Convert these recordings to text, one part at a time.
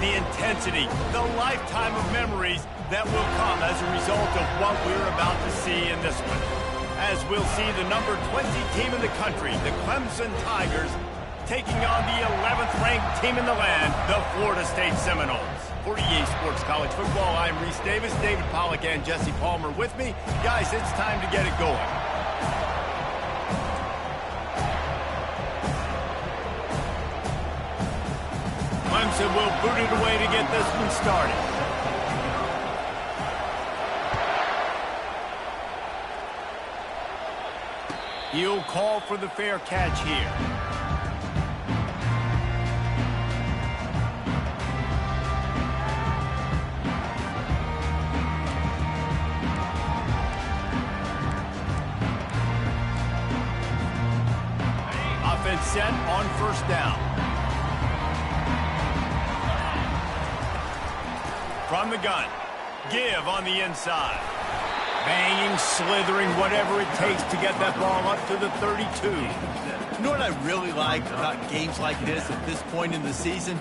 the intensity, the lifetime of memories that will come as a result of what we're about to see in this one. As we'll see the number 20 team in the country, the Clemson Tigers, taking on the 11th ranked team in the land, the Florida State Seminoles. For EA Sports College Football, I'm Reese Davis, David Pollack, and Jesse Palmer with me. Guys, it's time to get it going. Clemson will boot it away to get this one started. He'll call for the fair catch here. Offense set on first down. From the gun, give on the inside. Banging, slithering, whatever it takes to get that ball up to the 32. You know what I really like about games like this at this point in the season?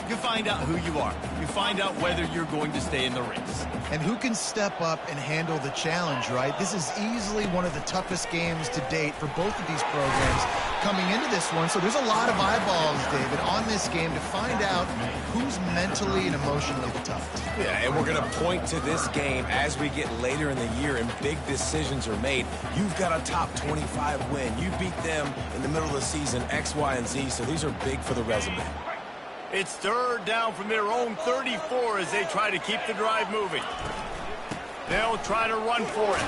You find out who you are. You find out whether you're going to stay in the race. And who can step up and handle the challenge, right? This is easily one of the toughest games to date for both of these programs coming into this one. So there's a lot of eyeballs, David, on this game to find out who's mentally and emotionally the toughest. Yeah, and we're going to point to this game as we get later in the year and big decisions are made. You've got a top 25 win. You beat them in the middle of the season, X, Y, and Z, so these are big for the resume. It's third down from their own 34 as they try to keep the drive moving. They'll try to run for it.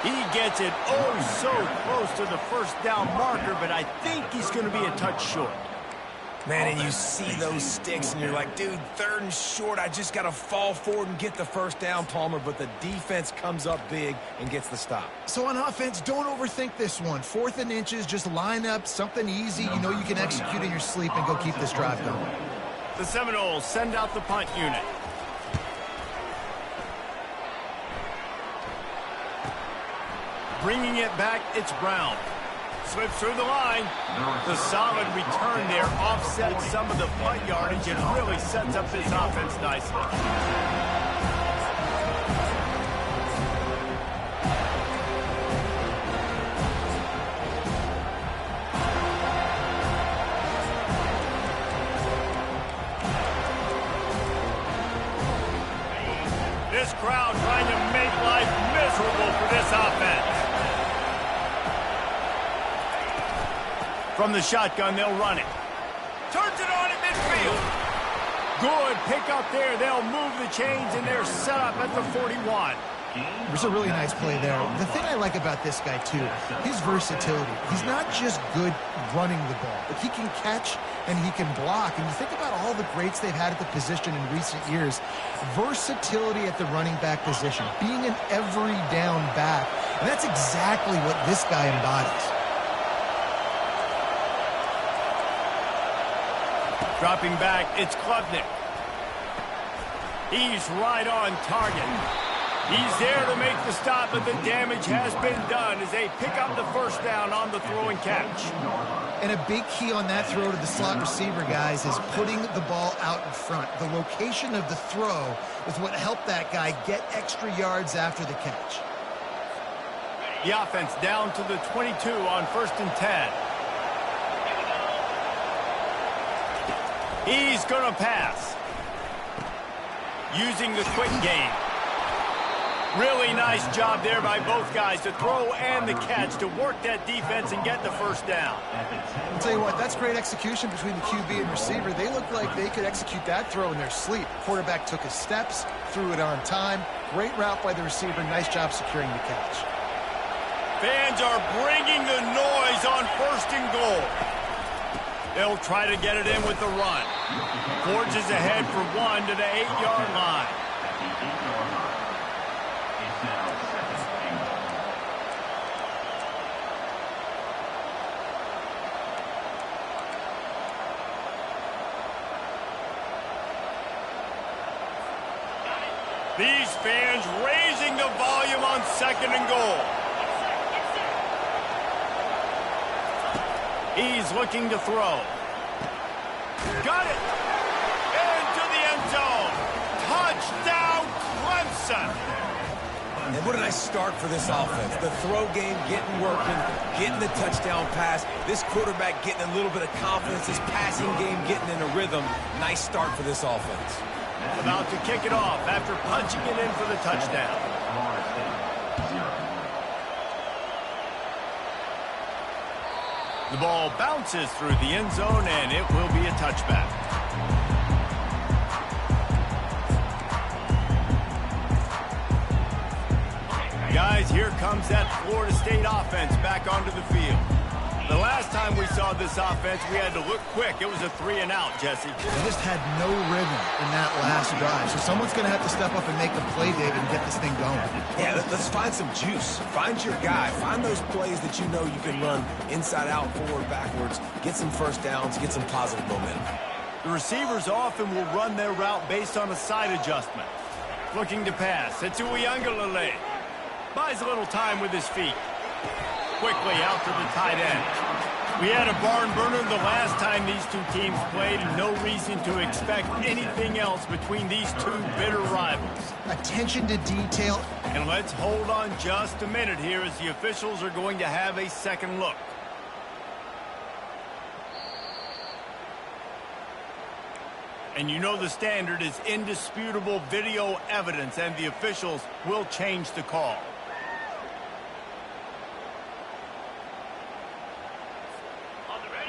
He gets it oh so close to the first down marker, but I think he's going to be a touch short. Man, and you see those sticks, and you're like, dude, third and short, I just got to fall forward and get the first down, Palmer, but the defense comes up big and gets the stop. So on offense, don't overthink this one. 4th and inches, just line up something easy you know you can execute in your sleep and go keep this drive going. The Seminoles send out the punt unit. Bringing it back, it's Brown. Slips through the line. The solid return there offsets some of the punt yardage and really sets up this offense nicely. This crowd trying to make life miserable for this offense. From the shotgun, they'll run it. Turns it on at midfield. Good pick up there. They'll move the chains, and they're set up at the 41. There's a really nice play there. The thing I like about this guy, too, his versatility. He's not just good running the ball, but he can catch and he can block. And you think about all the greats they've had at the position in recent years. Versatility at the running back position, being an every down back. And that's exactly what this guy embodies. Dropping back, it's Klubnik. He's right on target. He's there to make the stop, but the damage has been done as they pick up the first down on the throw and catch. And a big key on that throw to the slot receiver, guys, is putting the ball out in front. The location of the throw is what helped that guy get extra yards after the catch. The offense down to the 22 on 1st and 10. He's going to pass. Using the quick game. Really nice job there by both guys, the throw and the catch, to work that defense and get the first down. I'll tell you what, that's great execution between the QB and receiver. They look like they could execute that throw in their sleep. Quarterback took his steps, threw it on time. Great route by the receiver. Nice job securing the catch. Fans are bringing the noise on 1st and goal. They'll try to get it in with the run. Forges ahead for 1 to the 8-yard line. These fans raising the volume on 2nd and goal. He's looking to throw. Got it. And what a nice start for this offense. The throw game getting working, getting the touchdown pass. This quarterback getting a little bit of confidence. His passing game getting in a rhythm. Nice start for this offense. About to kick it off after punching it in for the touchdown. The ball bounces through the end zone, and it will be a touchback. Guys, here comes that Florida State offense back onto the field. The last time we saw this offense, we had to look quick. It was a 3-and-out, Jesse. They just had no rhythm in that last drive. So someone's going to have to step up and make the play, David, and get this thing going. Yeah, let's find some juice. Find your guy. Find those plays that you know you can run inside out, forward, backwards. Get some first downs. Get some positive momentum. The receivers often will run their route based on a side adjustment. Looking to pass. It's Uiagalelei. Buys a little time with his feet. Quickly out to the tight end. We had a barn burner the last time these two teams played, and no reason to expect anything else between these two bitter rivals. Attention to detail. And let's hold on just a minute here as the officials are going to have a second look. And you know the standard is indisputable video evidence, and the officials will change the call.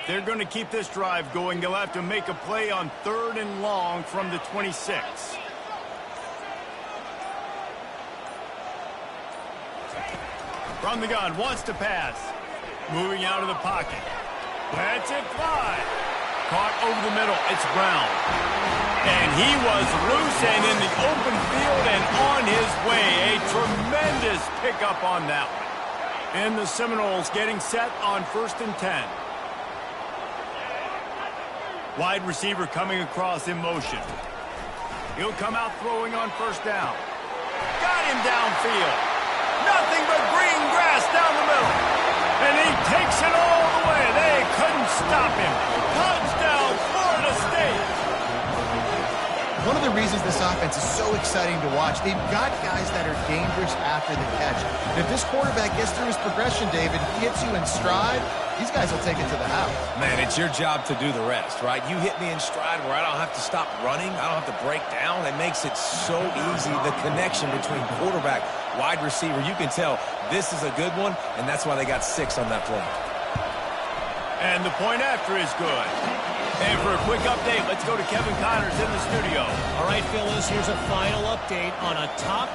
They're going to keep this drive going. They'll have to make a play on 3rd and long from the 26. From the gun, wants to pass. Moving out of the pocket. Lets it fly. Caught over the middle. It's Brown. And he was loose and in the open field and on his way. A tremendous pickup on that one. And the Seminoles getting set on 1st and 10. Wide receiver coming across in motion. He'll come out throwing on 1st down. Got him downfield. Nothing but green grass down the middle. And he takes it all the way. They couldn't stop him. Touchdown, Florida State. One of the reasons this offense is so exciting to watch, they've got guys that are dangerous after the catch. And if this quarterback gets through his progression, David, he hits you in stride, these guys will take it to the house. Man, it's your job to do the rest, right? You hit me in stride where I don't have to stop running. I don't have to break down. It makes it so easy, the connection between quarterback, wide receiver. You can tell this is a good one, and that's why they got 6 on that play. And the point after is good. And for a quick update, let's go to Kevin Connors in the studio. All right, Phyllis, here's a final update on a top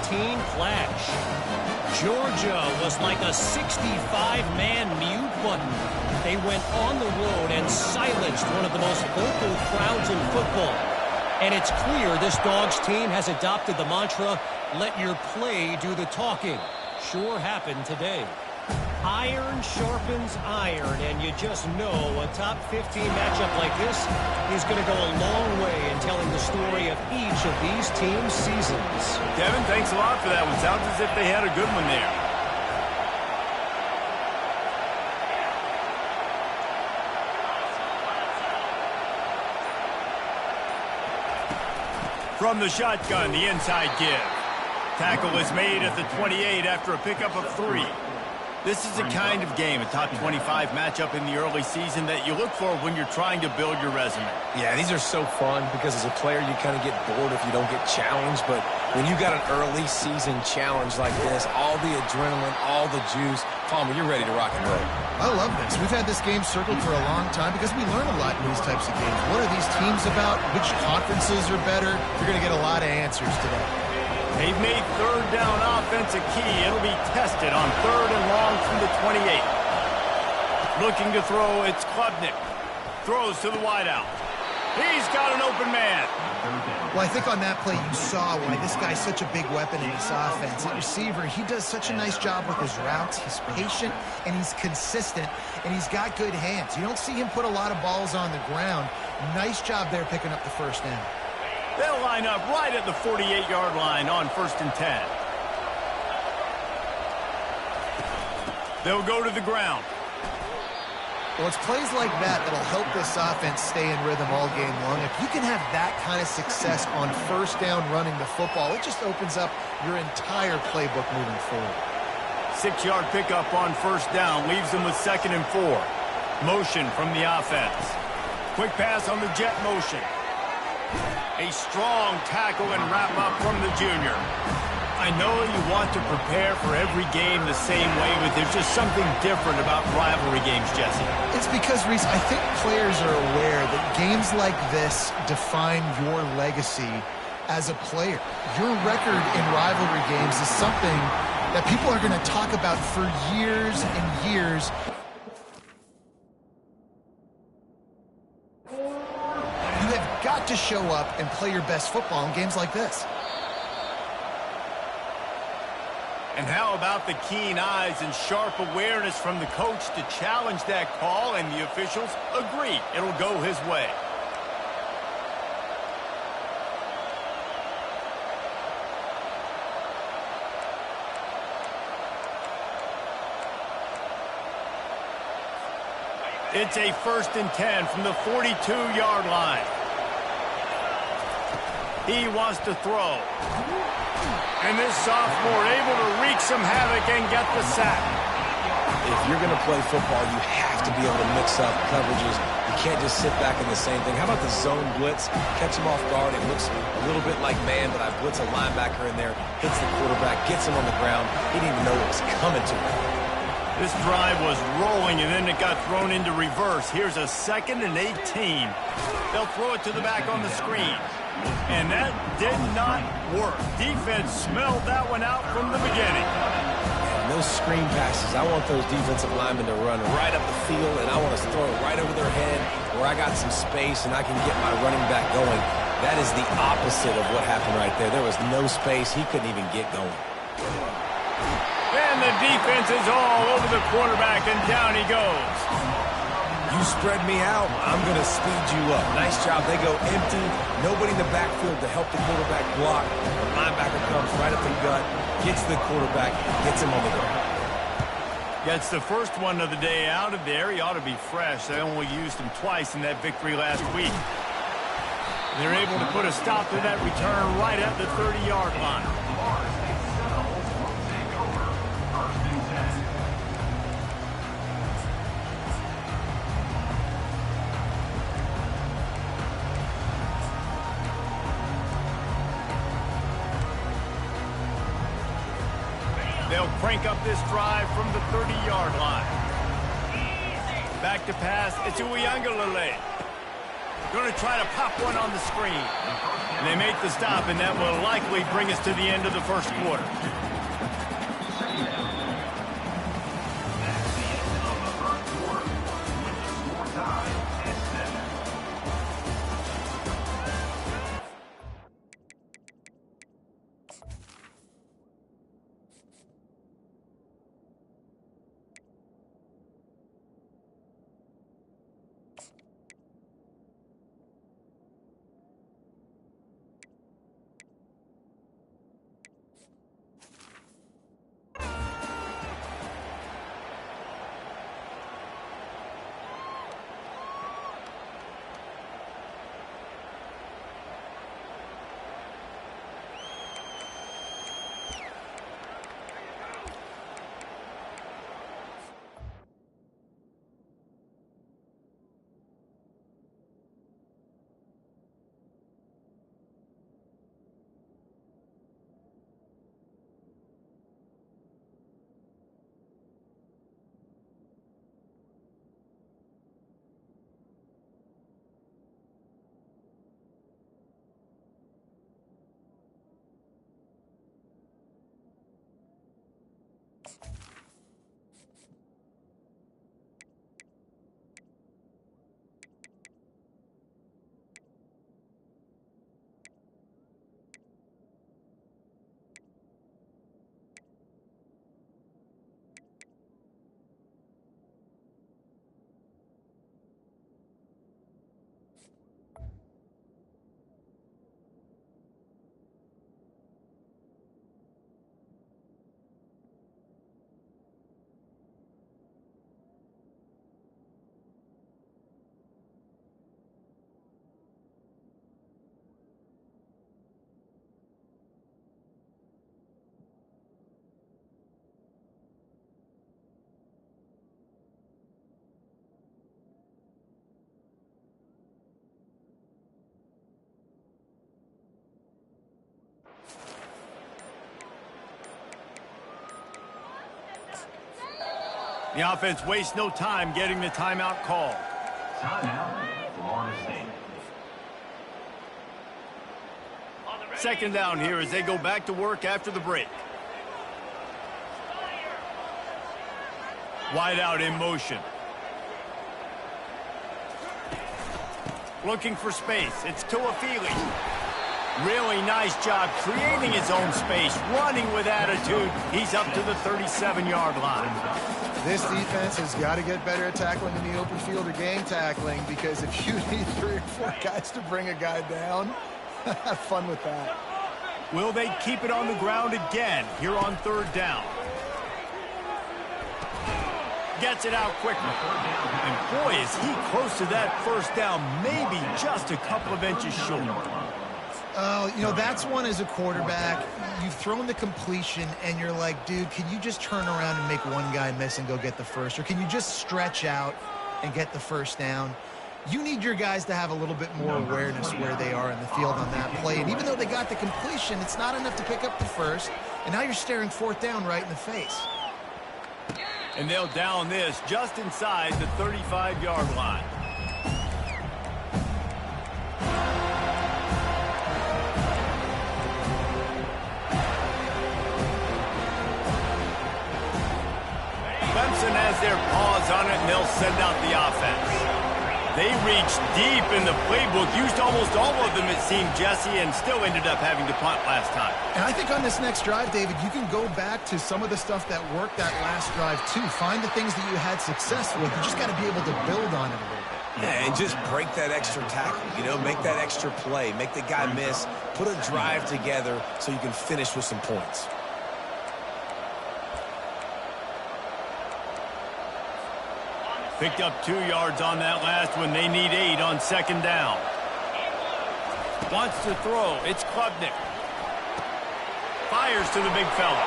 15 clash. Georgia was like a 65-man mute button. They went on the road and silenced one of the most vocal crowds in football. And it's clear this Dogs team has adopted the mantra, let your play do the talking. Sure happened today. Iron sharpens iron, and you just know a top 15 matchup like this is going to go a long way in telling the story of each of these teams' seasons. Kevin, thanks a lot for that one. Sounds as if they had a good one there. From the shotgun, the inside give. Tackle is made at the 28 after a pickup of 3. This is the kind of game, a top 25 matchup in the early season, that you look for when you're trying to build your resume. Yeah, these are so fun because as a player, you kind of get bored if you don't get challenged. But when you got an early season challenge like this, all the adrenaline, all the juice, Palmer, you're ready to rock and roll. I love this. We've had this game circled for a long time because we learn a lot in these types of games. What are these teams about? Which conferences are better? You're going to get a lot of answers today. They've made 3rd down offense a key. It'll be tested on 3rd and long from the 28. Looking to throw, it's Klubnik. Throws to the wideout. He's got an open man. Well, I think on that play you saw why this guy's such a big weapon in this offense. At receiver, he does such a nice job with his routes. He's patient, and he's consistent, and he's got good hands. You don't see him put a lot of balls on the ground. Nice job there picking up the 1st down. They'll line up right at the 48-yard line on 1st and 10. They'll go to the ground. Well, it's plays like that that'll help this offense stay in rhythm all game long. If you can have that kind of success on first down running the football, it just opens up your entire playbook moving forward. 6-yard pickup on first down leaves them with 2nd and 4. Motion from the offense. Quick pass on the jet motion. A strong tackle and wrap up from the junior. I know you want to prepare for every game the same way, but there's just something different about rivalry games, Jesse. It's because, Reese, I think players are aware that games like this define your legacy as a player. Your record in rivalry games is something that people are going to talk about for years and years. You have got to show up and play your best football in games like this. And how about the keen eyes and sharp awareness from the coach to challenge that call, and the officials agree it'll go his way. It's a 1st and 10 from the 42-yard line. He wants to throw. And this sophomore able to wreak some havoc and get the sack. If you're going to play football, you have to be able to mix up coverages. You can't just sit back in the same thing. How about the zone blitz? Catch him off guard. It looks a little bit like man, but I blitz a linebacker in there, hits the quarterback, gets him on the ground. He didn't even know it was coming to him. This drive was rolling, and then it got thrown into reverse. Here's a 2nd and 18. They'll throw it to the back on the screen. And that did not work. Defense smelled that one out from the beginning. And those screen passes, I want those defensive linemen to run right up the field, and I want to throw it right over their head where I got some space and I can get my running back going. That is the opposite of what happened right there. There was no space. He couldn't even get going. And the defense is all over the quarterback, and down he goes. You spread me out, I'm going to speed you up. Nice job. They go empty. Nobody in the backfield to help the quarterback block. The linebacker comes right up the gut, gets the quarterback, gets him on the ground. Gets the first one of the day out of there. He ought to be fresh. They only used him twice in that victory last week. They're able to put a stop to that return right at the 30-yard line. They'll crank up this drive from the 30-yard line. Back to pass. It's Uiagalelei. Going to try to pop one on the screen. And they make the stop, and that will likely bring us to the end of the first quarter. The offense wastes no time getting the timeout call. Timeout, Florida State. Second down here as they go back to work after the break. Wide out in motion. Looking for space. It's Tuafili. Really nice job creating his own space, running with attitude. He's up to the 37-yard line. This defense has got to get better at tackling in the open field or gang tackling, because if you need 3 or 4 guys to bring a guy down, have fun with that. Will they keep it on the ground again here on third down? Gets it out quickly. And boy, is he close to that first down, maybe just a couple of inches short. You know, that's one as a quarterback. You've thrown the completion, and you're like, dude, can you just turn around and make one guy miss and go get the first? Or can you just stretch out and get the first down? You need your guys to have a little bit more awareness where they are in the field on that play. And even though they got the completion, it's not enough to pick up the first. And now you're staring fourth down right in the face. And they'll down this just inside the 35-yard line. Clemson has their paws on it, and they'll send out the offense. They reached deep in the playbook, used almost all of them, it seemed, Jesse, and still ended up having to punt last time. And I think on this next drive, David, you can go back to some of the stuff that worked that last drive, too. Find the things that you had success with. You just got to be able to build on it a little bit. Yeah, and just break that extra tackle, you know, make that extra play, make the guy miss, put a drive together so you can finish with some points. Picked up 2 yards on that last one. They need 8 on second down. Wants to throw. It's Klubnik. Fires to the big fella.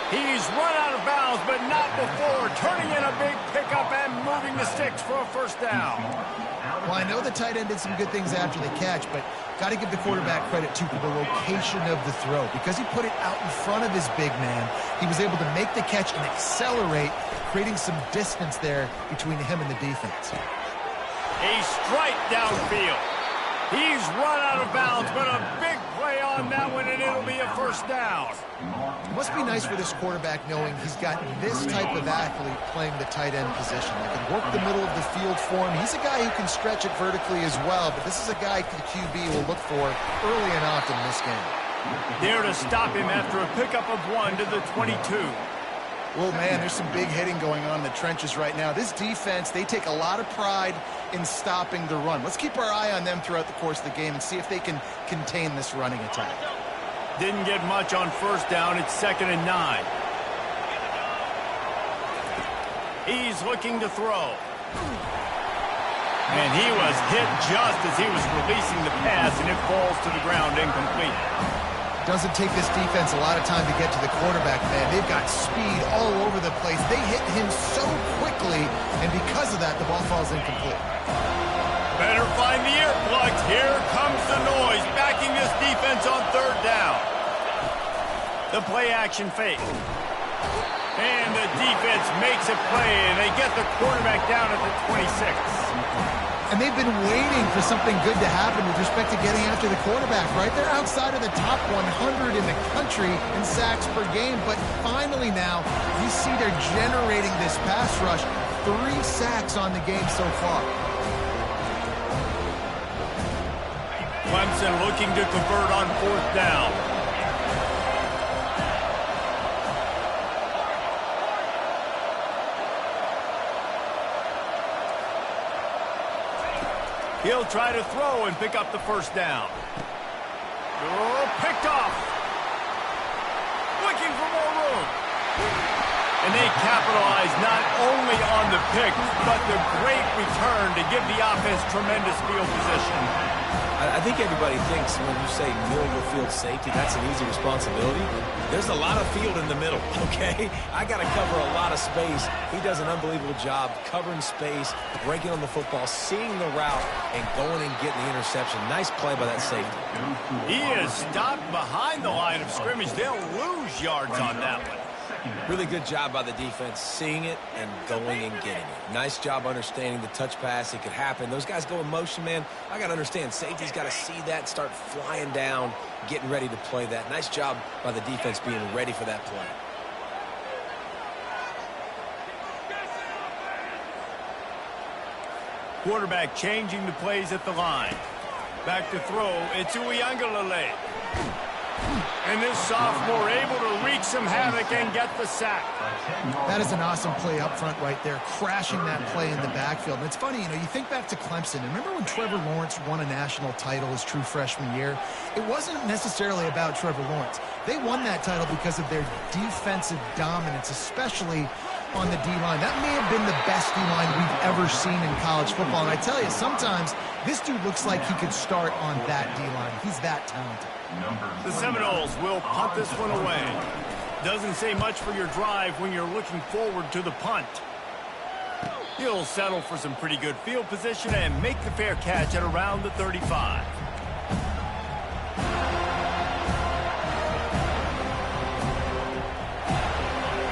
He's run out of bounds, but not before turning in a big pickup and moving the sticks for a first down. Well, I know the tight end did some good things after the catch, but got to give the quarterback credit, too, for the location of the throw. Because he put it out in front of his big man, he was able to make the catch and accelerate, creating some distance there between him and the defense. A strike downfield. He's run out of bounds, but a big play on that one, and it'll be a first down. It must be nice for this quarterback knowing he's got this type of athlete playing the tight end position. That can work the middle of the field for him. He's a guy who can stretch it vertically as well, but this is a guy the QB will look for early and often in this game. There to stop him after a pickup of 1 to the 22. Well, man, there's some big hitting going on in the trenches right now. This defense, they take a lot of pride in stopping the run. Let's keep our eye on them throughout the course of the game and see if they can contain this running attack. Didn't get much on first down. It's 2nd and 9. He's looking to throw. And he was hit just as he was releasing the pass, and it falls to the ground incomplete. Doesn't take this defense a lot of time to get to the quarterback, man. They've got speed all over the place. They hit him so quickly, and because of that, the ball falls incomplete. Better find the earplugs. Here comes the noise, backing this defense on third down. The play action fake. And the defense makes a play, and they get the quarterback down at the 26. And they've been waiting for something good to happen with respect to getting after the quarterback, right? They're outside of the top 100 in the country in sacks per game, but finally now, you see they're generating this pass rush. 3 sacks on the game so far. Clemson looking to convert on fourth down. He'll try to throw and pick up the first down. Oh, picked off. Looking for more room. And they capitalize not only on the pick, but the great return to give the offense tremendous field position. I think everybody thinks when you say middle of the field safety, that's an easy responsibility. There's a lot of field in the middle, okay? I got to cover a lot of space. He does an unbelievable job covering space, breaking on the football, seeing the route, and going and getting the interception. Nice play by that safety. He is stopped behind the line of scrimmage. They'll lose yards on that one. Really good job by the defense, seeing it and going and getting it. Nice job understanding the touch pass. It could happen. Those guys go in motion, man. I got to understand, safety's got to see that, start flying down, getting ready to play that. Nice job by the defense being ready for that play. Quarterback changing the plays at the line. Back to throw. It's Uiagalelei. And this sophomore able to wreak some havoc and get the sack. That is an awesome play up front right there, crashing that play in the backfield. And it's funny, you think back to Clemson. Remember when Trevor Lawrence won a national title his true freshman year? It wasn't necessarily about Trevor Lawrence. They won that title because of their defensive dominance, especially on the D-line. That may have been the best D-line we've ever seen in college football. And I tell you, sometimes this dude looks like he could start on that D-line. He's that talented. The Seminoles will punt this one away. Doesn't say much for your drive when you're looking forward to the punt. He'll settle for some pretty good field position and make the fair catch at around the 35.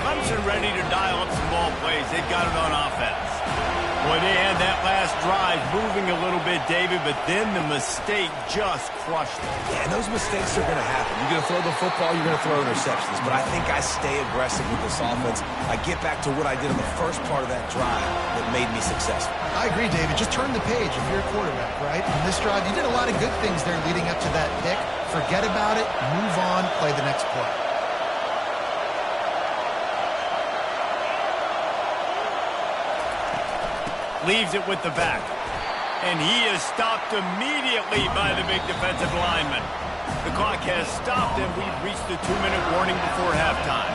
Clemson ready to dial up some ball plays. They've got it on offense. Boy, they had that last drive moving a little bit, David, but then the mistake just crushed them. Yeah, and those mistakes are going to happen. You're going to throw the football, you're going to throw interceptions. But I think I stay aggressive with this offense. I get back to what I did in the first part of that drive that made me successful. I agree, David. Just turn the page if you're a quarterback, right? On this drive, you did a lot of good things there leading up to that pick. Forget about it, move on, play the next play. Leaves it with the back. And he is stopped immediately by the big defensive lineman. The clock has stopped, and we've reached the 2-minute warning before halftime.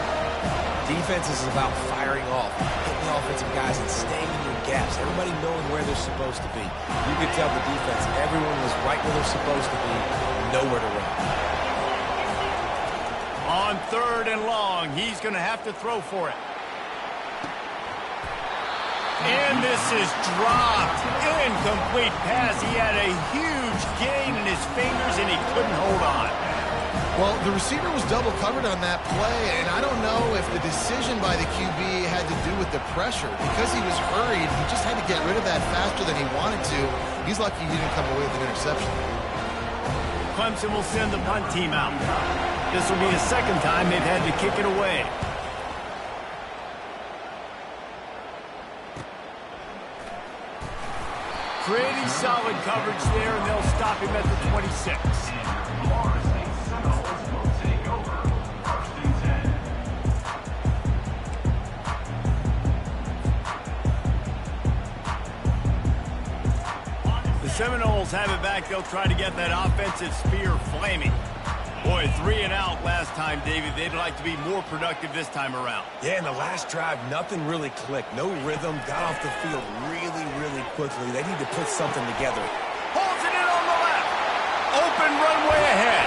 Defense is about firing off, hitting the offensive guys, and staying in your gaps. Everybody knowing where they're supposed to be. You could tell the defense, everyone was right where they're supposed to be, nowhere to run. On 3rd and long, he's going to have to throw for it. And this is dropped. Incomplete pass. He had a huge gain in his fingers, and he couldn't hold on. Well, the receiver was double covered on that play, and I don't know if the decision by the QB had to do with the pressure. Because he was hurried, he just had to get rid of that faster than he wanted to. He's lucky he didn't come away with an interception. Clemson will send the punt team out. This will be the second time they've had to kick it away. Pretty solid coverage there, and they'll stop him at the 26. The Seminoles have it back. They'll try to get that offensive spear flaming. Boy, 3 and out last time, David. They'd like to be more productive this time around. Yeah, in the last drive, nothing really clicked. No rhythm, got off the field really, really quickly. They need to put something together. Holds it in on the left. Open runway ahead.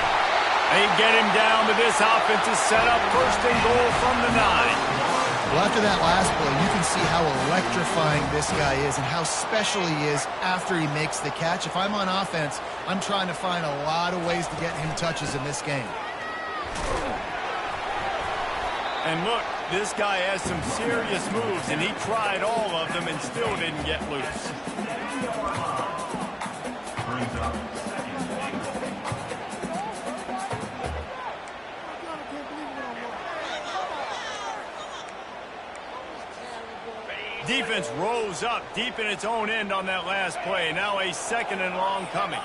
They get him down, but this offense is set up 1st and goal from the 9. Well, after that last play, you can see how electrifying this guy is and how special he is after he makes the catch. If I'm on offense, I'm trying to find a lot of ways to get him touches in this game. And look, this guy has some serious moves, and he tried all of them and still didn't get loose. Defense rose up deep in its own end on that last play. Now a 2nd and long coming.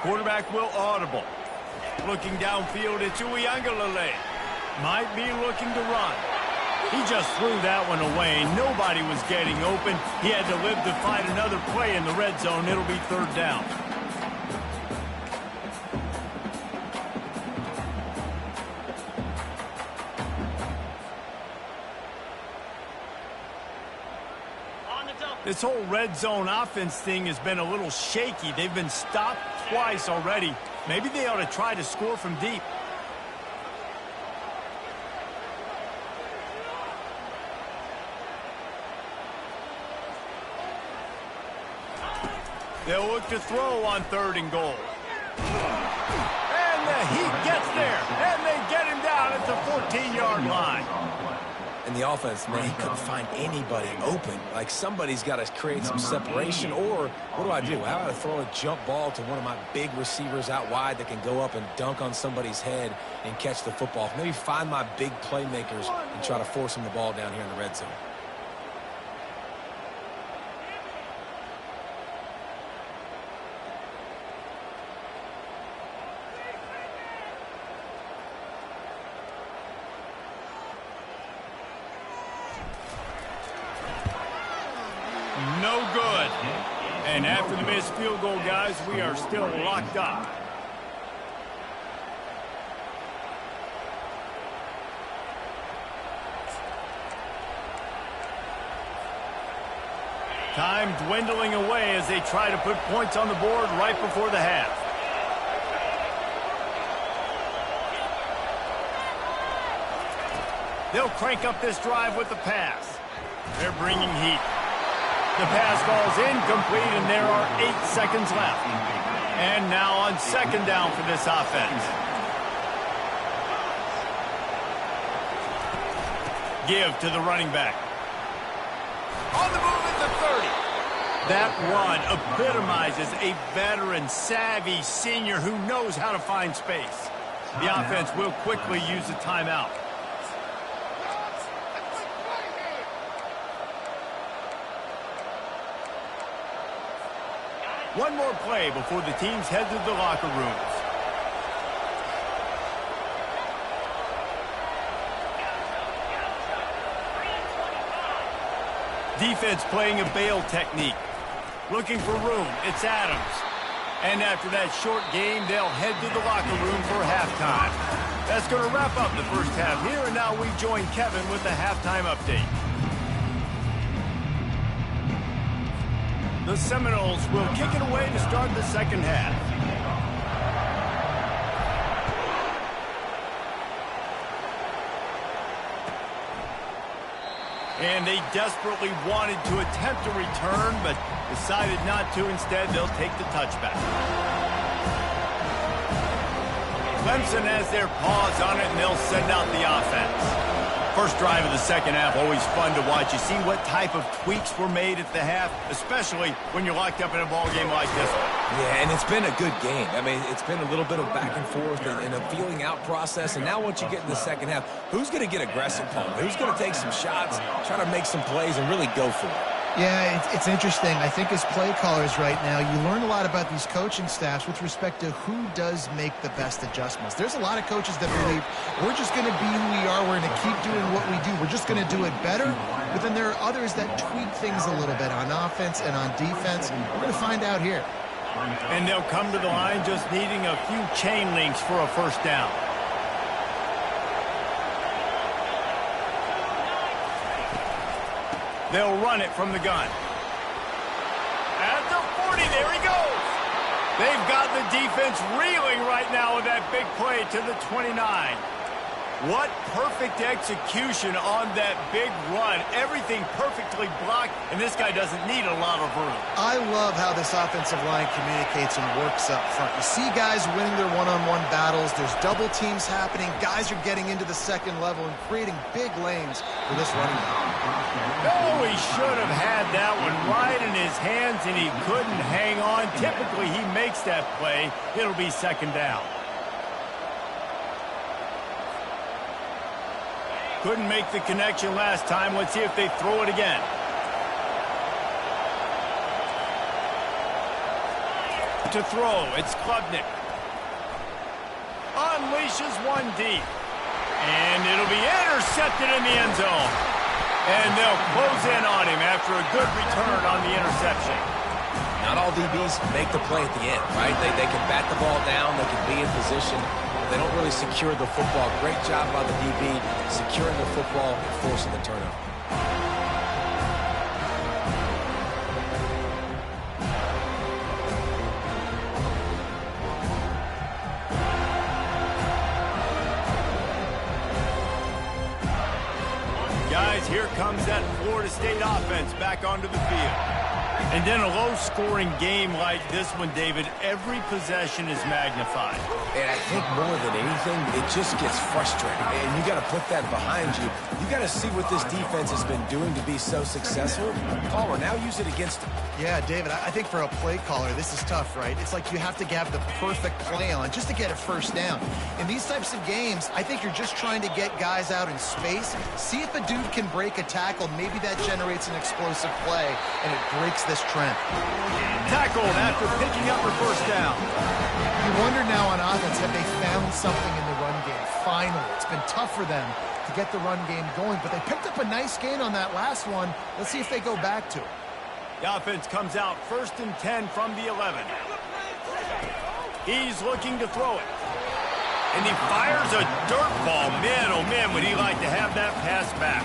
Quarterback will audible. Looking downfield, it's Uiagalelei. Might be looking to run. He just threw that one away. Nobody was getting open. He had to live to find another play in the red zone. It'll be 3rd down. This whole red zone offense thing has been a little shaky. They've been stopped twice already. Maybe they ought to try to score from deep. They'll look to throw on 3rd and goal. And the Heat gets there, and they get him down at the 14-yard line. And the offense, man, he couldn't find anybody open. Like, somebody's got to create some separation, or what do I do? How about I throw a jump ball to one of my big receivers out wide that can go up and dunk on somebody's head and catch the football? Maybe find my big playmakers and try to force them the ball down here in the red zone. No good. And after the missed field goal, guys, we are still locked up. Time dwindling away as they try to put points on the board right before the half. They'll crank up this drive with the pass. They're bringing heat. The pass falls incomplete, and there are 8 seconds left. And now on 2nd down for this offense. Give to the running back. On the move at the 30. That run epitomizes a veteran, savvy senior who knows how to find space. The offense will quickly use a timeout. One more play before the teams head to the locker rooms. Defense playing a bail technique. Looking for room. It's Adams. And after that short game, they'll head to the locker room for halftime. That's going to wrap up the first half here, and now we join Kevin with the halftime update. The Seminoles will kick it away to start the second half. And they desperately wanted to attempt a return, but decided not to. Instead, they'll take the touchback. Clemson has their paws on it, and they'll send out the offense. First drive of the second half, always fun to watch. You see what type of tweaks were made at the half, especially when you're locked up in a ball game like this one. Yeah, and it's been a good game. I mean, it's been a little bit of back and forth and a feeling out process. And now once you get in the second half, who's going to get aggressive, Paul? Who's going to take some shots, try to make some plays, and really go for it? Yeah, it's interesting. I think as play callers right now, you learn a lot about these coaching staffs with respect to who does make the best adjustments. There's a lot of coaches that believe we're just going to be who we are. We're going to keep doing what we do. We're just going to do it better. But then there are others that tweak things a little bit on offense and on defense. We're going to find out here. And they'll come to the line just needing a few chain links for a first down. They'll run it from the gun. At the 40, there he goes. They've got the defense reeling right now with that big play to the 29. What perfect execution on that big run. Everything perfectly blocked, and this guy doesn't need a lot of room. I love how this offensive line communicates and works up front. You see guys winning their one-on-one battles. There's double teams happening. Guys are getting into the second level and creating big lanes for this running back. Oh, he should have had that one right in his hands, and he couldn't hang on. Typically, he makes that play. It'll be second down. Couldn't make the connection last time. Let's see if they throw it again. To throw, it's Klubnik. Unleashes one deep. And it'll be intercepted in the end zone. And they'll close in on him after a good return on the interception. Not all DBs make the play at the end, right? They can bat the ball down. They can be in position. They don't really secure the football. Great job by the DB securing the football and forcing the turnover. Guys, here comes that Florida State offense back onto the field. And in a low-scoring game like this one, David, every possession is magnified. And I think more than anything, it just gets frustrating. And you got to put that behind you. You got to see what this defense has been doing to be so successful. Caller, now use it against them. Yeah, David, I think for a play caller, this is tough, right? It's like you have to have the perfect play on just to get a first down. In these types of games, I think you're just trying to get guys out in space, see if a dude can break a tackle. Maybe that generates an explosive play, and it breaks this trend. Tackled after picking up the first down. You wonder now on offense, have they found something in the run game? Finally, it's been tough for them to get the run game going, but they picked up a nice gain on that last one. Let's see if they go back to it. The offense comes out 1st and 10 from the 11. He's looking to throw it. And he fires a dirt ball. Man, oh man, would he like to have that pass back.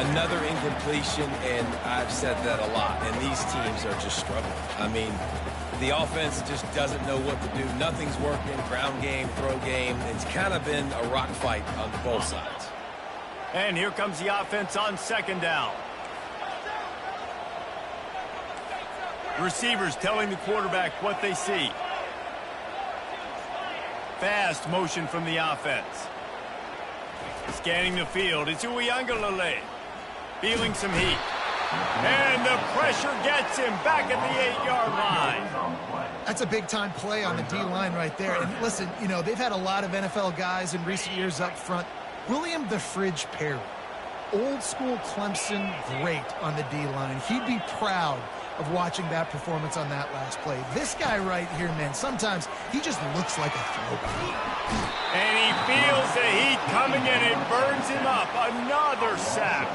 Another incompletion, and I've said that a lot, and these teams are just struggling. I mean, the offense just doesn't know what to do. Nothing's working, ground game, throw game. It's kind of been a rock fight on both sides. And here comes the offense on 2nd down. The receivers telling the quarterback what they see. Fast motion from the offense. Scanning the field, it's Uiagalelei. Feeling some heat. And the pressure gets him back at the 8-yard line. That's a big-time play on the D-line right there. And listen, you know, they've had a lot of NFL guys in recent years up front. William the Fridge Perry, old-school Clemson great on the D-line. He'd be proud of watching that performance on that last play. This guy right here, man, sometimes he just looks like a throwback. And he feels the heat coming in. It burns him up. Another sack.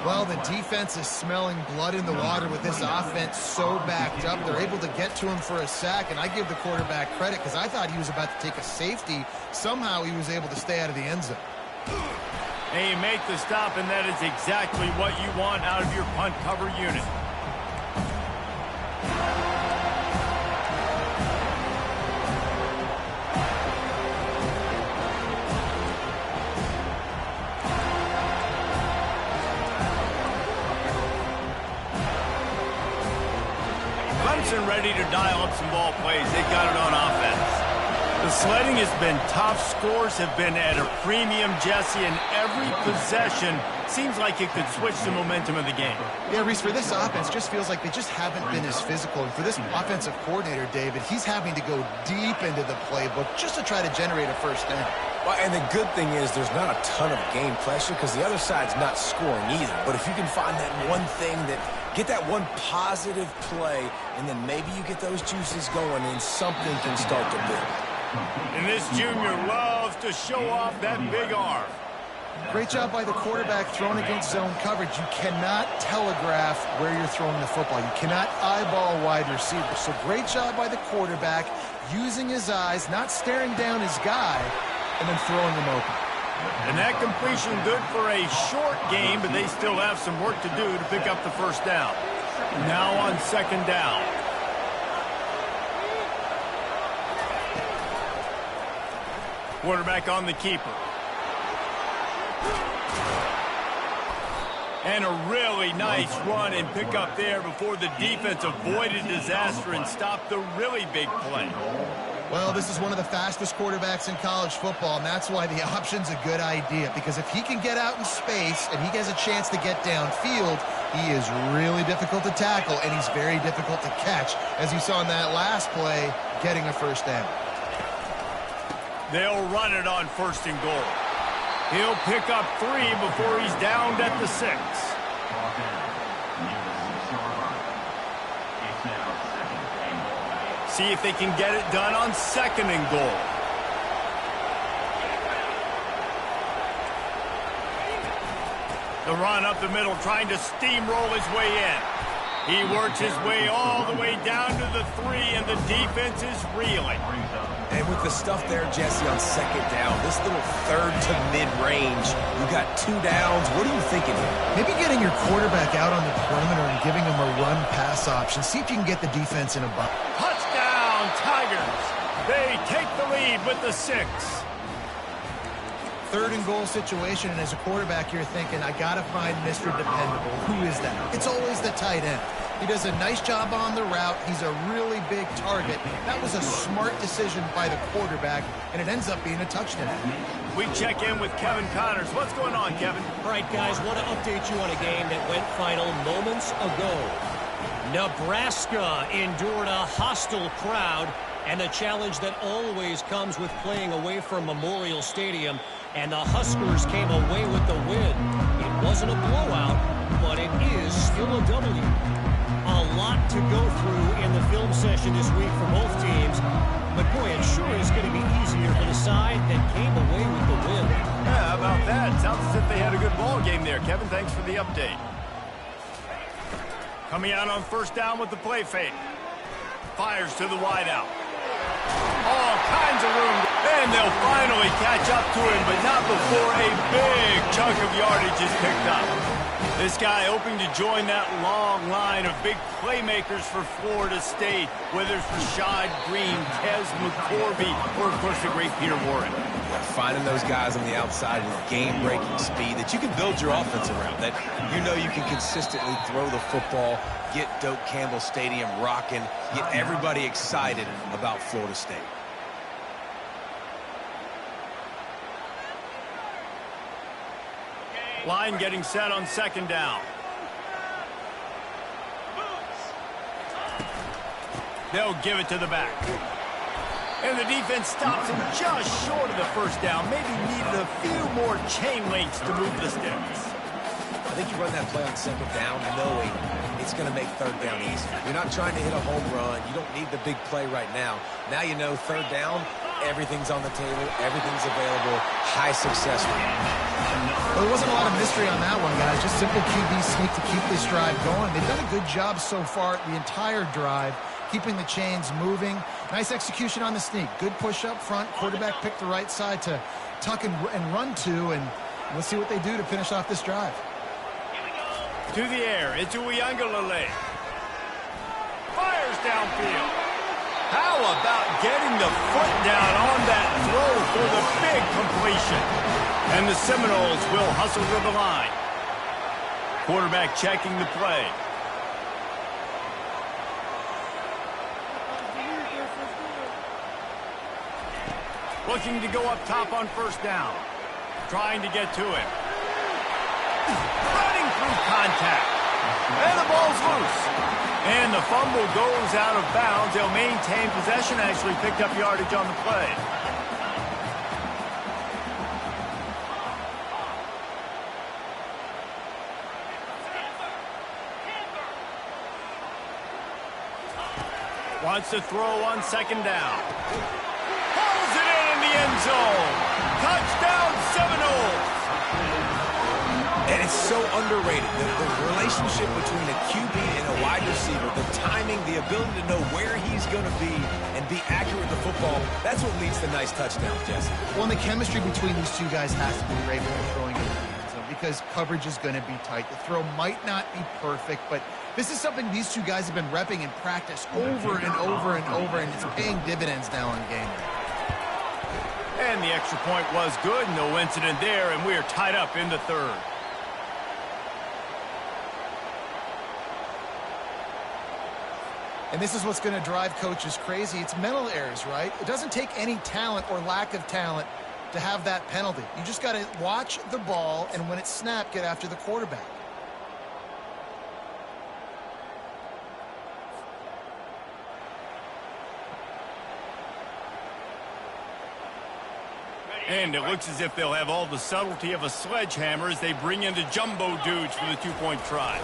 Well, the defense is smelling blood in the water with this offense so backed up. They're able to get to him for a sack, and I give the quarterback credit because I thought he was about to take a safety. Somehow he was able to stay out of the end zone. And you make the stop, and that is exactly what you want out of your punt cover unit. Clemson ready to dial up some ball plays. They got it on offense. The sledding has been tough. Scores have been at a premium, Jesse, and every possession seems like it could switch the momentum of the game. Yeah, Reese, for this offense, just feels like they just haven't been as physical. And for this offensive coordinator, David, he's having to go deep into the playbook just to try to generate a first down. Well, and the good thing is there's not a ton of game pressure because the other side's not scoring either. But if you can find that one thing get that one positive play, and then maybe you get those juices going and something can start to build. And this junior loves to show off that big arm. Great job by the quarterback throwing against zone coverage. You cannot telegraph where you're throwing the football. You cannot eyeball a wide receiver. So great job by the quarterback using his eyes, not staring down his guy, and then throwing him open. And that completion good for a short game, but they still have some work to do to pick up the first down. Now on 2nd down. Quarterback on the keeper. And a really nice run and pick up there before the defense avoided disaster and stopped the really big play. Well, this is one of the fastest quarterbacks in college football, and that's why the option's a good idea, because if he can get out in space and he has a chance to get downfield, he is really difficult to tackle, and he's very difficult to catch, as you saw in that last play, getting a first down. They'll run it on 1st and goal. He'll pick up 3 before he's downed at the 6. See if they can get it done on 2nd and goal. The run up the middle, trying to steamroll his way in. He works his way all the way down to the 3, and the defense is reeling. And with the stuff there, Jesse, on 2nd down, this little 3rd to mid-range, you got 2 downs. What are you thinking here? Maybe getting your quarterback out on the perimeter and giving him a run-pass option. See if you can get the defense in a bucket. Touchdown, Tigers. They take the lead with the 6. 3rd and goal situation, and as a quarterback, you're thinking, I got to find Mr. Dependable. Who is that? It's always the tight end. He does a nice job on the route. He's a really big target. That was a smart decision by the quarterback, and it ends up being a touchdown. We check in with Kevin Connors. What's going on, Kevin? All right, guys, want to update you on a game that went final moments ago. Nebraska endured a hostile crowd and the challenge that always comes with playing away from Memorial Stadium, and the Huskers came away with the win. It wasn't a blowout, but it is still a W. A lot to go through in the film session this week for both teams, but boy, it sure is going to be easier for the side that came away with the win. Yeah, how about that? Sounds as if they had a good ball game there. Kevin, thanks for the update. Coming out on first down with the play fake. Fires to the wideout. All kinds of room. And they'll finally catch up to him, but not before a big chunk of yardage is picked up. This guy hoping to join that long line of big playmakers for Florida State, whether it's Rashad Green, Kez McCorvey, or, of course, the great Peter Warren. Finding those guys on the outside with game-breaking speed that you can build your offense around, that you know you can consistently throw the football, get Doak Campbell Stadium rocking, get everybody excited about Florida State. Line getting set on second down. They'll give it to the back. And the defense stops him just short of the first down. Maybe needed a few more chain links to move the sticks. I think you run that play on second down knowing it's going to make third down easy. You're not trying to hit a home run. You don't need the big play right now. Now you know third down, everything's on the table, everything's available, high success rate. Well, there wasn't a lot of mystery on that one, guys. Just simple QB sneak to keep this drive going. They've done a good job so far the entire drive, keeping the chains moving. Nice execution on the sneak. Good push up front. Quarterback picked the right side to tuck and run to, and we'll see what they do to finish off this drive. To the air, it's Uiagalelei. Fires downfield. How about getting the foot down on that throw for the big completion? And the Seminoles will hustle to the line. Quarterback checking the play. Looking to go up top on first down. Trying to get to him. Running through contact. And the ball's loose. And the fumble goes out of bounds. They'll maintain possession. Actually picked up yardage on the play. Wants to throw on second down. Pulls it in the end zone. Touchdown Seminoles. And it's so underrated. The relationship between a QB and a wide receiver, the timing, the ability to know where he's going to be and be accurate with the football, that's what leads to nice touchdowns, Jesse. Well, and the chemistry between these two guys has to be great when they're throwing it in the end zone because coverage is going to be tight. The throw might not be perfect, but this is something these two guys have been repping in practice over and over and over, and it's paying dividends now on game day. And the extra point was good. No incident there, and we are tied up in the third. And this is what's going to drive coaches crazy. It's mental errors, right? It doesn't take any talent or lack of talent to have that penalty. You just got to watch the ball, and when it's snapped, get after the quarterback. And it looks as if they'll have all the subtlety of a sledgehammer as they bring in the jumbo dudes for the two-point try.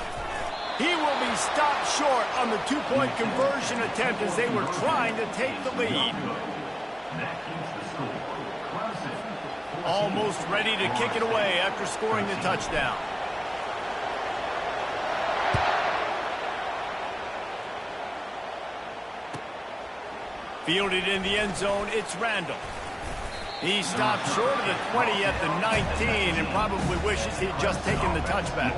He will be stopped short on the two-point conversion attempt as they were trying to take the lead. Almost ready to kick it away after scoring the touchdown. Fielded in the end zone, it's Randall. He stopped short of the 20 at the 19 and probably wishes he'd just taken the touchback.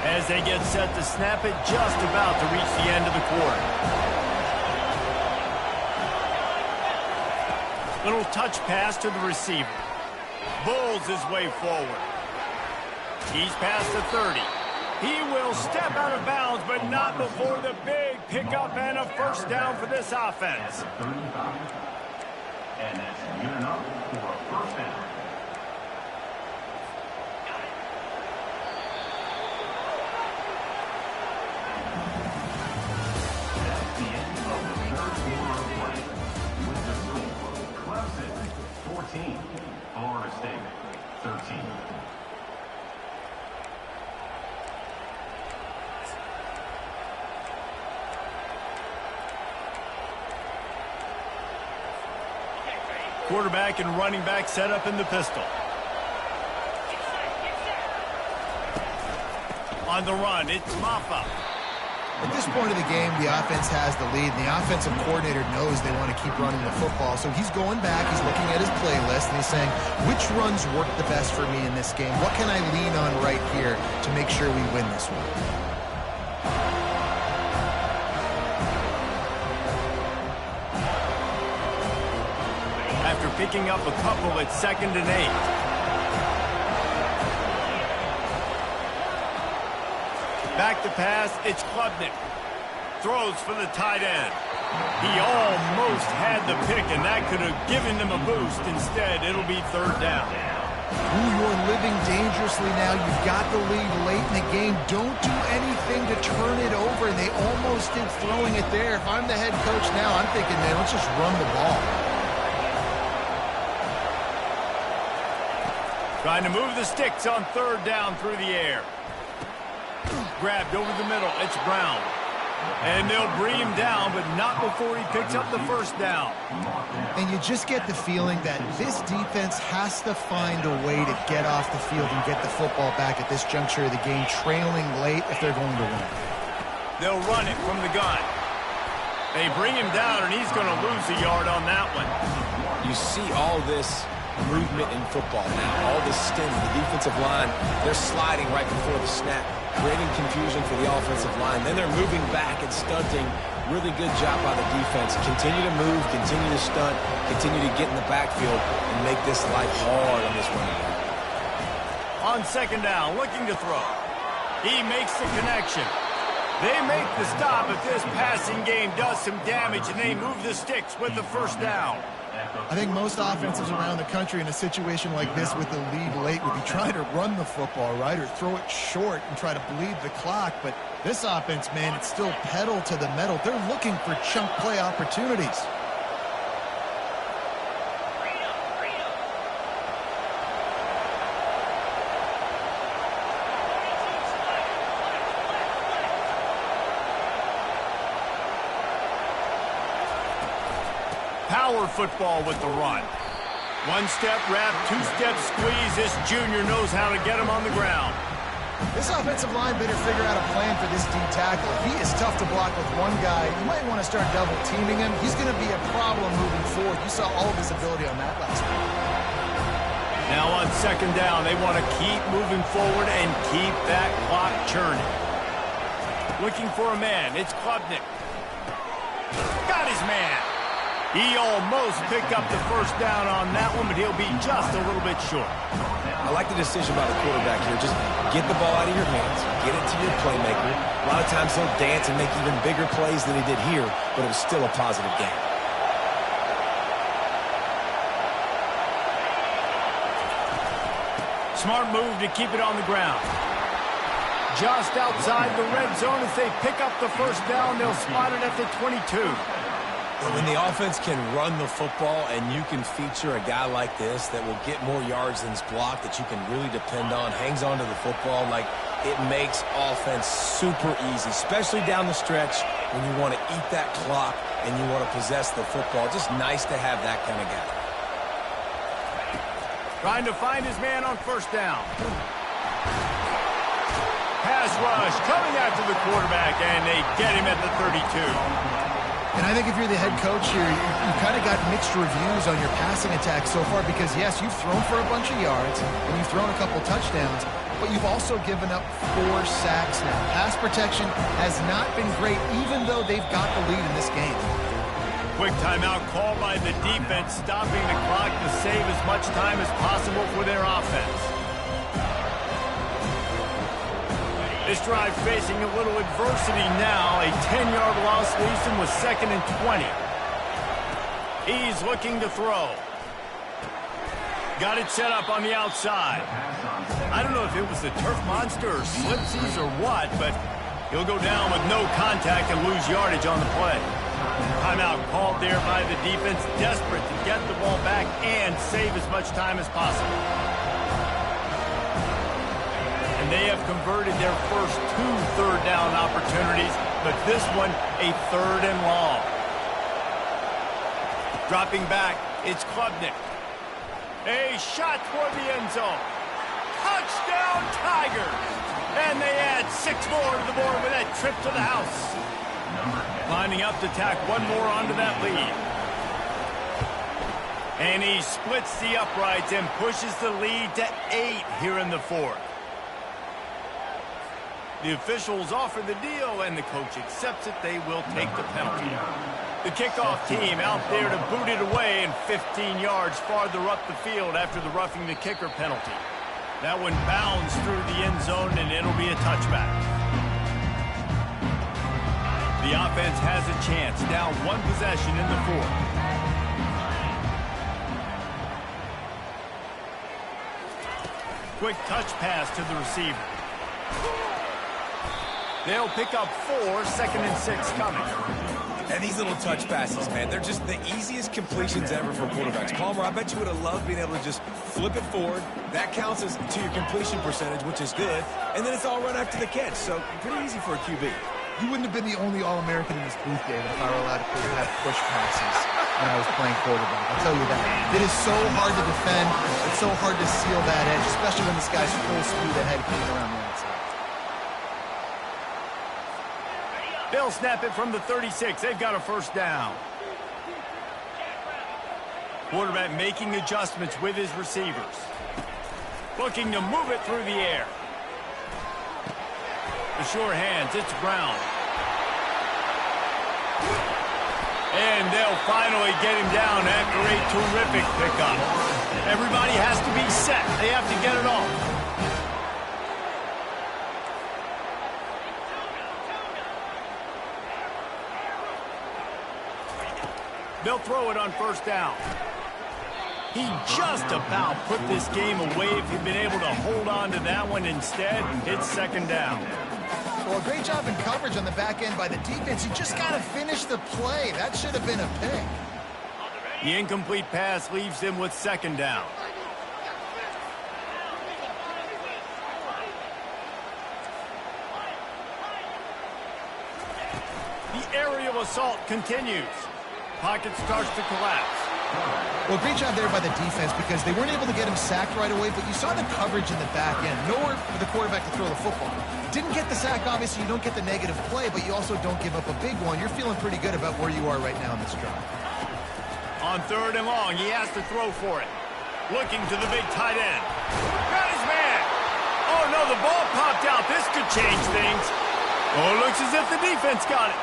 As they get set to snap it, just about to reach the end of the quarter. Little touch pass to the receiver. bulls his way forward. He's past the 30. He will step out of bounds, but not before the big pickup and a first down for this offense. And that's good enough for a first down. That's the end of the third quarter of play. With the score, Clemson 14, Florida State 13. Quarterback and running back set up in the pistol. On the run, it's Maffa. At this point of the game, the offense has the lead, and the offensive coordinator knows they want to keep running the football. So he's going back, he's looking at his playlist, and he's saying, which runs work the best for me in this game? What can I lean on right here to make sure we win this one? After picking up a couple at 2nd and 8. Back to pass, it's Klubnik. Throws for the tight end. He almost had the pick, and that could have given them a boost. Instead, it'll be 3rd down. Ooh, you're living dangerously now. You've got the lead late in the game. Don't do anything to turn it over. And they almost did throwing it there. If I'm the head coach now, I'm thinking, man, let's just run the ball. Trying to move the sticks on 3rd down through the air. Grabbed over the middle. It's Brown. And they'll bring him down, but not before he picks up the first down. And you just get the feeling that this defense has to find a way to get off the field and get the football back at this juncture of the game, trailing late if they're going to win. They'll run it from the gun. They bring him down, and he's going to lose a yard on that one. You see all this movement in football now. All the stim, the defensive line, they're sliding right before the snap, creating confusion for the offensive line. Then they're moving back and stunting. Really good job by the defense. Continue to move, continue to stunt, continue to get in the backfield and make this life hard on this running back. On 2nd down, looking to throw. He makes the connection. They make the stop, but this passing game does some damage, and they move the sticks with the first down. I think most offenses around the country in a situation like this with the lead late would be trying to run the football, right, or throw it short and try to bleed the clock. But this offense, man, it's still pedal to the metal. They're looking for chunk play opportunities. Power football with the run. 1-step wrap, 2-step squeeze. This junior knows how to get him on the ground. This offensive line better figure out a plan for this D tackle. He is tough to block with one guy. You might want to start double teaming him. He's going to be a problem moving forward. You saw all of his ability on that last week. Now on 2nd down, they want to keep moving forward and keep that clock churning. Looking for a man. It's Klubnik. Got his man. He almost picked up the first down on that one, but he'll be just a little bit short. I like the decision by the quarterback here. Just get the ball out of your hands, get it to your playmaker. A lot of times he'll dance and make even bigger plays than he did here, but it was still a positive game. Smart move to keep it on the ground. Just outside the red zone as they pick up the first down. They'll spot it at the 22. When the offense can run the football and you can feature a guy like this that will get more yards than his block, that you can really depend on, hangs on to the football, like it makes offense super easy, especially down the stretch when you want to eat that clock and you want to possess the football. Just nice to have that kind of guy. Trying to find his man on first down. Pass rush coming after the quarterback, and they get him at the 32. And I think if you're the head coach here, you've kind of got mixed reviews on your passing attack so far because, yes, you've thrown for a bunch of yards and you've thrown a couple touchdowns, but you've also given up 4 sacks now. Pass protection has not been great, even though they've got the lead in this game. Quick timeout called by the defense, stopping the clock to save as much time as possible for their offense. This drive facing a little adversity now. A 10-yard loss leaves him with 2nd and 20. He's looking to throw. Got it set up on the outside. I don't know if it was the turf monster or slipsies or what, but he'll go down with no contact and lose yardage on the play. Timeout called there by the defense, desperate to get the ball back and save as much time as possible. And they have converted their first 2 third-down opportunities, but this one a 3rd and long. Dropping back, it's Klubnik. A shot toward the end zone. Touchdown, Tigers! And they add 6 more to the board with that trip to the house. Lining up to tack 1 more onto that lead. And he splits the uprights and pushes the lead to 8 here in the 4th. The officials offer the deal, and the coach accepts it. They will take the penalty. The kickoff team out there to boot it away and 15 yards farther up the field after the roughing the kicker penalty. That one bounds through the end zone, and it'll be a touchback. The offense has a chance. Now 1 possession in the 4th. Quick touch pass to the receiver. They'll pick up 4, 2nd and 6 coming. And these little touch passes, man, they're just the easiest completions ever for quarterbacks. Palmer, I bet you would have loved being able to just flip it forward. That counts as to your completion percentage, which is good. And then it's all run after the catch, so pretty easy for a QB. You wouldn't have been the only All-American in this booth, David, if I were allowed to have push passes when I was playing quarterback. I'll tell you that. It is so hard to defend. It's so hard to seal that edge, especially when this guy's full speed ahead coming around the outside. They'll snap it from the 36. They've got a 1st down. Quarterback making adjustments with his receivers. Looking to move it through the air. The sure hands, it's Brown. And they'll finally get him down after a terrific pickup. Everybody has to be set. They have to get it off. They'll throw it on 1st down. He just about put this game away if he'd been able to hold on to that one. Instead, it's 2nd down. Well, a great job in coverage on the back end by the defense. You just got to finish the play. That should have been a pick. The incomplete pass leaves him with 2nd down. The aerial assault continues. Pocket starts to collapse. Well, great job there by the defense because they weren't able to get him sacked right away, but you saw the coverage in the back end. Nowhere for the quarterback to throw the football. Didn't get the sack, obviously. You don't get the negative play, but you also don't give up a big one. You're feeling pretty good about where you are right now in this drive. On 3rd and long, he has to throw for it. Looking to the big tight end. Got his man. Oh, no, the ball popped out. This could change things. Oh, it looks as if the defense got it.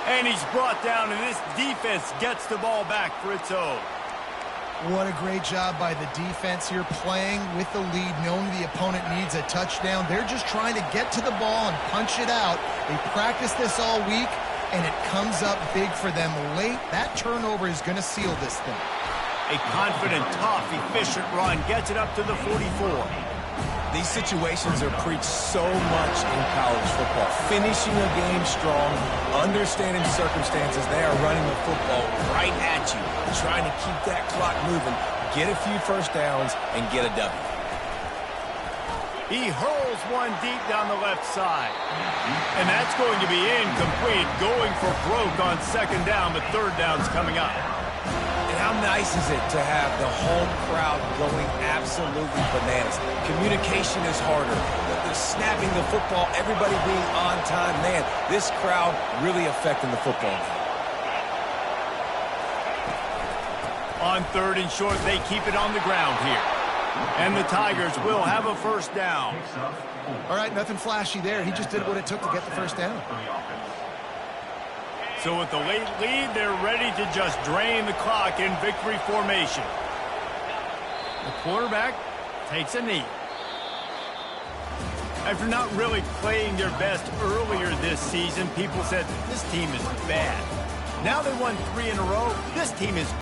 And he's brought down, and this defense gets the ball back for its own. What a great job by the defense here, playing with the lead, knowing the opponent needs a touchdown. They're just trying to get to the ball and punch it out. They practiced this all week, and it comes up big for them late. That turnover is going to seal this thing. A confident, tough, efficient run gets it up to the 44. These situations are preached so much in college football. Finishing a game strong, understanding circumstances. They are running the football right at you, trying to keep that clock moving, get a few 1st downs, and get a W. He hurls one deep down the left side. And that's going to be incomplete, going for broke on 2nd down, but 3rd down's coming up. And how nice is it to have the home crowd going absolutely bananas? Communication is harder. They're snapping the football, everybody being on time. Man, this crowd really affecting the football. On 3rd and short, they keep it on the ground here. And the Tigers will have a 1st down. All right, nothing flashy there. He just did what it took to get the 1st down. So with the late lead, they're ready to just drain the clock in victory formation. The quarterback takes a knee. After not really playing their best earlier this season, people said this team is bad. Now they won 3 in a row. This team is